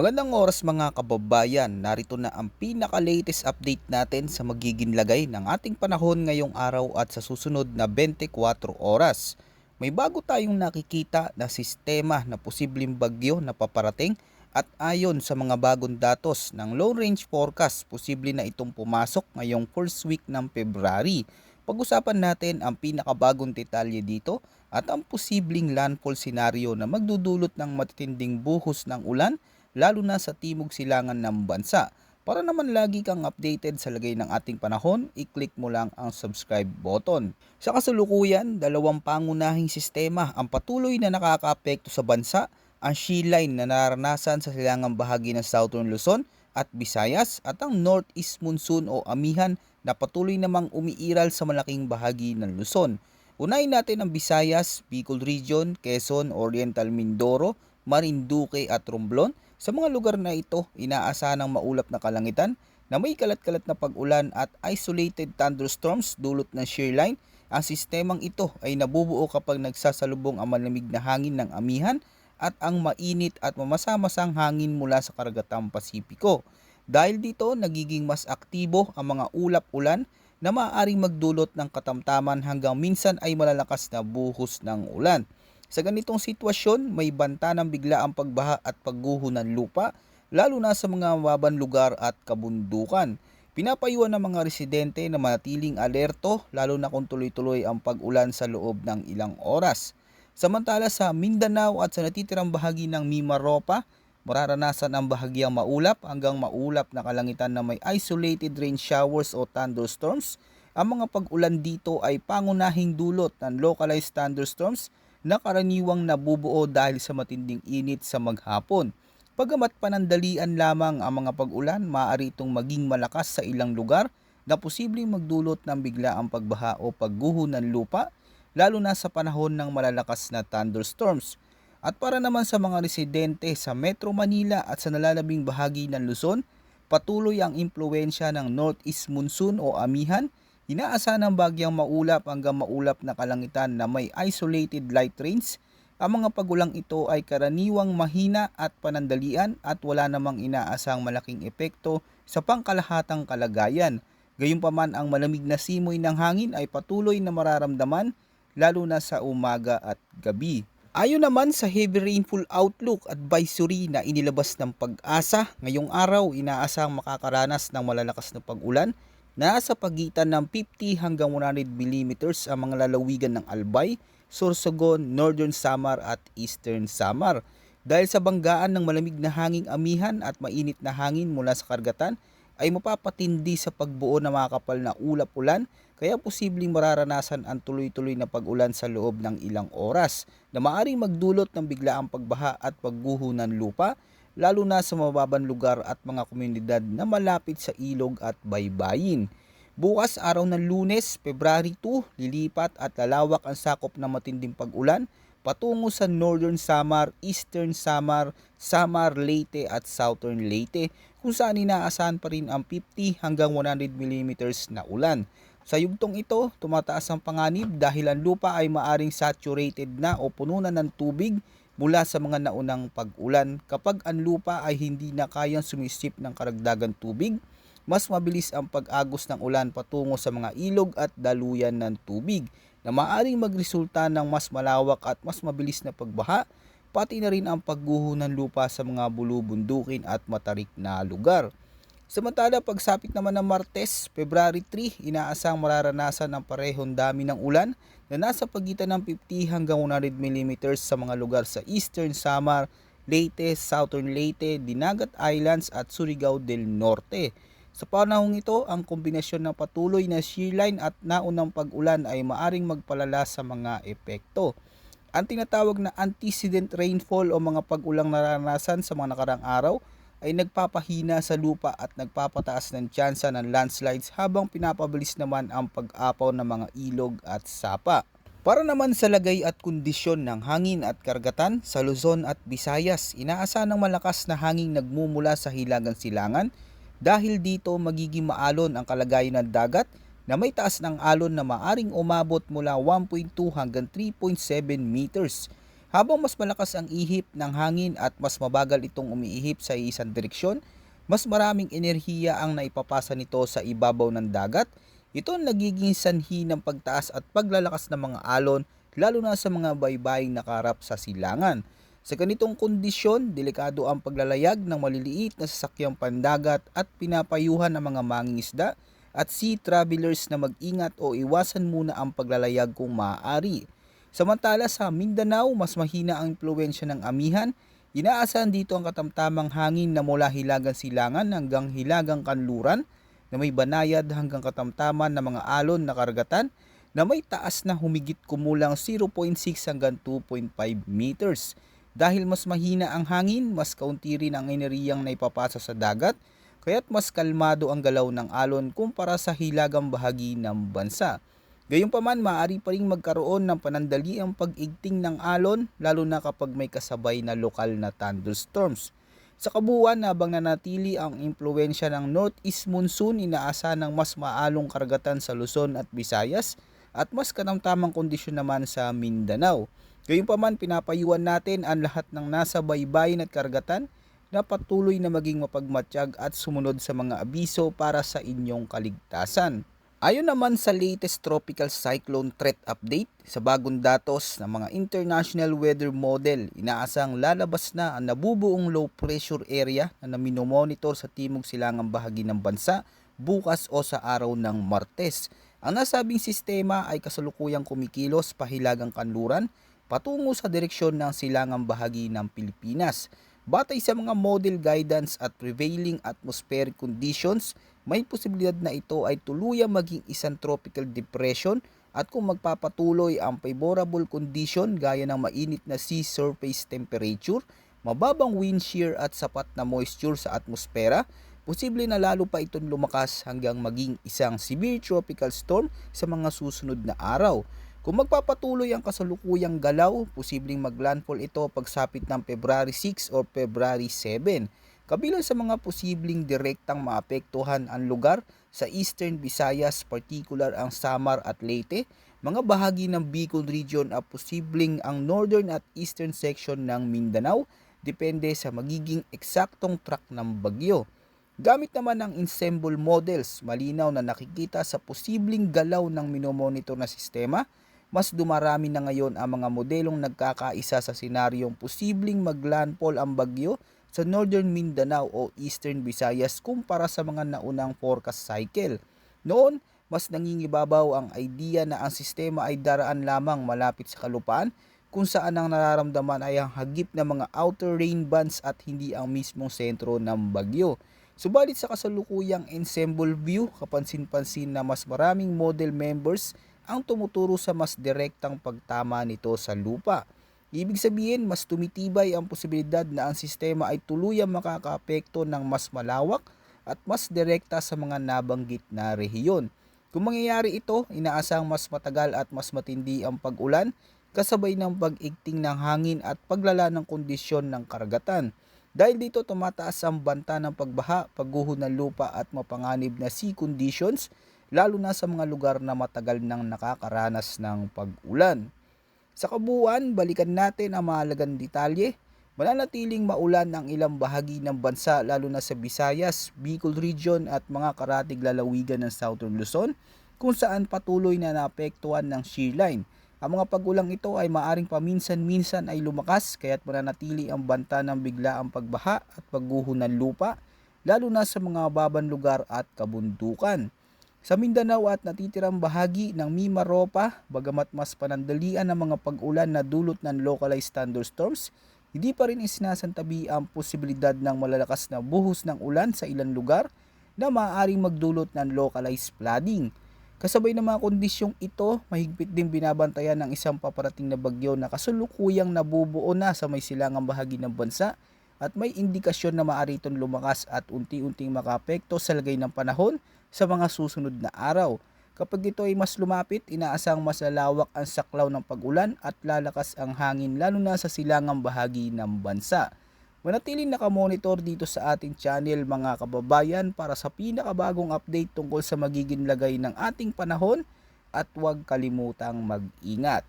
Magandang oras mga kababayan, narito na ang pinaka-latest update natin sa magiging lagay ng ating panahon ngayong araw at sa susunod na 24 oras. May bago tayong nakikita na sistema na posibleng bagyo na paparating at ayon sa mga bagong datos ng long range forecast, posible na itong pumasok ngayong first week ng February. Pag-usapan natin ang pinakabagong detalye dito at ang posibleng landfall scenario na magdudulot ng matitinding buhos ng ulan lalo na sa timog silangan ng bansa. Para naman lagi kang updated sa lagay ng ating panahon, i-click mo lang ang subscribe button. Sa kasalukuyan, dalawang pangunahing sistema ang patuloy na nakakaapekto sa bansa, ang shear line na naranasan sa silangang bahagi ng Southern Luzon at Visayas at ang Northeast Monsoon o amihan na patuloy namang umiiral sa malaking bahagi ng Luzon. Unahin natin ang Visayas, Bicol Region, Quezon, Oriental Mindoro, Marinduque at Romblon. Sa mga lugar na ito, inaasahan ng maulap na kalangitan na may kalat-kalat na pag-ulan at isolated thunderstorms dulot ng shear line. Ang sistemang ito ay nabubuo kapag nagsasalubong ang malamig na hangin ng amihan at ang mainit at mamasa-masang hangin mula sa karagatang Pasipiko. Dahil dito, nagiging mas aktibo ang mga ulap-ulan na maaaring magdulot ng katamtaman hanggang minsan ay malalakas na buhos ng ulan. Sa ganitong sitwasyon, may banta ng bigla ang pagbaha at pagguho ng lupa, lalo na sa mga mababang lugar at kabundukan. Pinapayuhan ng mga residente na manatiling alerto, lalo na kung tuloy-tuloy ang pag-ulan sa loob ng ilang oras. Samantala sa Mindanao at sa natitirang bahagi ng Mimaropa, mararanasan ang bahagyang maulap hanggang maulap na kalangitan na may isolated rain showers o thunderstorms. Ang mga pag-ulan dito ay pangunahing dulot ng localized thunderstorms na karaniwang nabubuo dahil sa matinding init sa maghapon. Pagamat panandalian lamang ang mga pag-ulan, maaari itong maging malakas sa ilang lugar na posibleng magdulot ng biglaang pagbaha o pagguho ng lupa, lalo na sa panahon ng malalakas na thunderstorms. At para naman sa mga residente sa Metro Manila at sa nalalabing bahagi ng Luzon, patuloy ang impluensya ng Northeast Monsoon o amihan. Inaasahan ng bagyang maulap hanggang maulap na kalangitan na may isolated light rains. Ang mga pagulang ito ay karaniwang mahina at panandalian at wala namang inaasang malaking epekto sa pangkalahatang kalagayan. Gayunpaman, ang malamig na simoy ng hangin ay patuloy na mararamdaman lalo na sa umaga at gabi. Ayon naman sa heavy rainfall outlook advisory na inilabas ng Pag-asa, ngayong araw inaasang makakaranas ng malalakas na pag-ulan. Nasa pagitan ng 50 hanggang 100 mm ang mga lalawigan ng Albay, Sorsogon, Northern Samar at Eastern Samar. Dahil sa banggaan ng malamig na hanging amihan at mainit na hangin mula sa karagatan, ay mapapatindi sa pagbuo ng makakapal na ulap-ulan, kaya posibleng mararanasan ang tuloy-tuloy na pag-ulan sa loob ng ilang oras na maaaring magdulot ng biglaang pagbaha at pagguho ng lupa, lalo na sa mababang lugar at mga komunidad na malapit sa ilog at baybayin. Bukas, araw ng Lunes, February 2, lilipat at lalawak ang sakop ng matinding pag-ulan patungo sa Northern Samar, Eastern Samar, Samar, Leyte at Southern Leyte, kung saan inaasahan pa rin ang 50 hanggang 100 mm na ulan. Sa yugtong ito, tumataas ang panganib dahil ang lupa ay maaring saturated na o puno na ng tubig mula sa mga naunang pag-ulan. Kapag ang lupa ay hindi na kayang sumisip ng karagdagang tubig, mas mabilis ang pag-agos ng ulan patungo sa mga ilog at daluyan ng tubig na maaaring magresulta ng mas malawak at mas mabilis na pagbaha, pati na rin ang pagguho ng lupa sa mga bulubundukin at matarik na lugar. Samantala, pagsapit naman ng Martes, February 3, inaasang mararanasan ang parehong dami ng ulan na nasa pagitan ng 50 hanggang 100 mm sa mga lugar sa Eastern Samar, Leyte, Southern Leyte, Dinagat Islands at Surigao del Norte. Sa panahong ito, ang kombinasyon ng patuloy na shear line at naunang pag-ulan ay maaring magpalala sa mga epekto. Ang tinatawag na antecedent rainfall o mga pag-ulang naranasan sa mga nakarang araw ay nagpapahina sa lupa at nagpapataas ng tsansa ng landslides habang pinapabilis naman ang pag-apaw ng mga ilog at sapa. Para naman sa lagay at kondisyon ng hangin at karagatan sa Luzon at Visayas, inaasahan ng malakas na hangin nagmumula sa hilagang silangan. Dahil dito magiging maalon ang kalagayan ng dagat na may taas ng alon na maaring umabot mula 1.2 hanggang 3.7 meters. Habang mas malakas ang ihip ng hangin at mas mabagal itong umiihip sa isang direksyon, mas maraming enerhiya ang naipapasa nito sa ibabaw ng dagat. Ito ang nagiging sanhi ng pagtaas at paglalakas ng mga alon, lalo na sa mga baybaying nakaharap sa silangan. Sa ganitong kondisyon, delikado ang paglalayag ng maliliit na sasakyang pandagat at pinapayuhan ng mga mangingisda at sea travelers na mag-ingat o iwasan muna ang paglalayag kung maaari. Samantala sa Mindanao, mas mahina ang impluwensya ng amihan. Inaasahan dito ang katamtamang hangin na mula hilagang silangan hanggang hilagang kanluran na may banayad hanggang katamtaman ng mga alon na karagatan na may taas na humigit kumulang 0.6 hanggang 2.5 meters. Dahil mas mahina ang hangin, mas kaunti rin ang enerhiyang naipapasa sa dagat, kaya't mas kalmado ang galaw ng alon kumpara sa hilagang bahagi ng bansa. Gayunpaman, maaari pa ring magkaroon ng panandaliang pag-igting ng alon, lalo na kapag may kasabay na lokal na thunderstorms. Sa kabuuan, habang nanatili ang impluensya ng northeast monsoon, inaasahan ng mas maalong karagatan sa Luzon at Visayas at mas katamtamang kondisyon naman sa Mindanao. Gayunpaman, pinapayuhan natin ang lahat ng nasa baybayin at karagatan na patuloy na maging mapagmatsyag at sumunod sa mga abiso para sa inyong kaligtasan. Ayon naman sa latest tropical cyclone threat update, sa bagong datos ng mga international weather model, inaasang lalabas na ang nabubuong low pressure area na minomonitor sa timog silangang bahagi ng bansa bukas o sa araw ng Martes. Ang nasabing sistema ay kasalukuyang kumikilos pahilagang kanluran patungo sa direksyon ng silangang bahagi ng Pilipinas. Batay sa mga model guidance at prevailing atmospheric conditions, may posibilidad na ito ay tuluyang maging isang tropical depression at kung magpapatuloy ang favorable condition gaya ng mainit na sea surface temperature, mababang wind shear at sapat na moisture sa atmosfera, posible na lalo pa itong lumakas hanggang maging isang severe tropical storm sa mga susunod na araw. Kung magpapatuloy ang kasalukuyang galaw, posibleng maglandfall ito pagsapit ng February 6 o February 7. Kabilang sa mga posibleng direktang maapektuhan ang lugar sa Eastern Visayas, particular ang Samar at Leyte, mga bahagi ng Bicol region at posibleng ang northern at eastern section ng Mindanao, depende sa magiging eksaktong track ng bagyo. Gamit naman ang ensemble models, malinaw na nakikita sa posibleng galaw ng minomonitor na sistema. Mas dumarami na ngayon ang mga modelong nagkakaisa sa senaryong posibleng maglandfall ang bagyo sa Northern Mindanao o Eastern Visayas kumpara sa mga naunang forecast cycle. Noon, mas nangingibabaw ang idea na ang sistema ay daraan lamang malapit sa kalupaan, kung saan ang nararamdaman ay ang hagip ng mga outer rain bands at hindi ang mismong sentro ng bagyo. Subalit sa kasalukuyang ensemble view, kapansin-pansin na mas maraming model members ang tumuturo sa mas direktang pagtama nito sa lupa. Ibig sabihin, mas tumitibay ang posibilidad na ang sistema ay tuluyang makakaapekto ng mas malawak at mas direkta sa mga nabanggit na rehiyon. Kung mangyayari ito, inaasang mas matagal at mas matindi ang pag-ulan, kasabay ng pag-igting ng hangin at paglala ng kondisyon ng karagatan. Dahil dito tumataas ang banta ng pagbaha, pagguho ng lupa at mapanganib na sea conditions, lalo na sa mga lugar na matagal nang nakakaranas ng pag-ulan. Sa kabuuan, balikan natin ang mahalagang detalye. Mananatiling maulan ang ilang bahagi ng bansa lalo na sa Visayas, Bicol region at mga karatig lalawigan ng Southern Luzon, kung saan patuloy na naapektuhan ng shear line. Ang mga pag-ulang ito ay maaring paminsan-minsan ay lumakas, kaya't mananatili ang banta ng biglaang pagbaha at pagguho ng lupa, lalo na sa mga babang lugar at kabundukan. Sa Mindanao at natitirang bahagi ng Mimaropa, bagamat mas panandalian ang mga pag-ulan na dulot ng localized thunderstorms, hindi pa rin isinasantabi ang posibilidad ng malalakas na buhos ng ulan sa ilang lugar na maaaring magdulot ng localized flooding. Kasabay ng mga kondisyong ito, mahigpit din binabantayan ng isang paparating na bagyo na kasulukuyang nabubuo na sa may silangang bahagi ng bansa at may indikasyon na maaari itong lumakas at unti-unting makaapekto sa lagay ng panahon sa mga susunod na araw. Kapag ito ay mas lumapit, inaasang mas lalawak ang saklaw ng pag-ulan at lalakas ang hangin lalo na sa silangang bahagi ng bansa. Manatiling nakamonitor dito sa ating channel mga kababayan para sa pinakabagong update tungkol sa magiging lagay ng ating panahon at huwag kalimutang mag-ingat.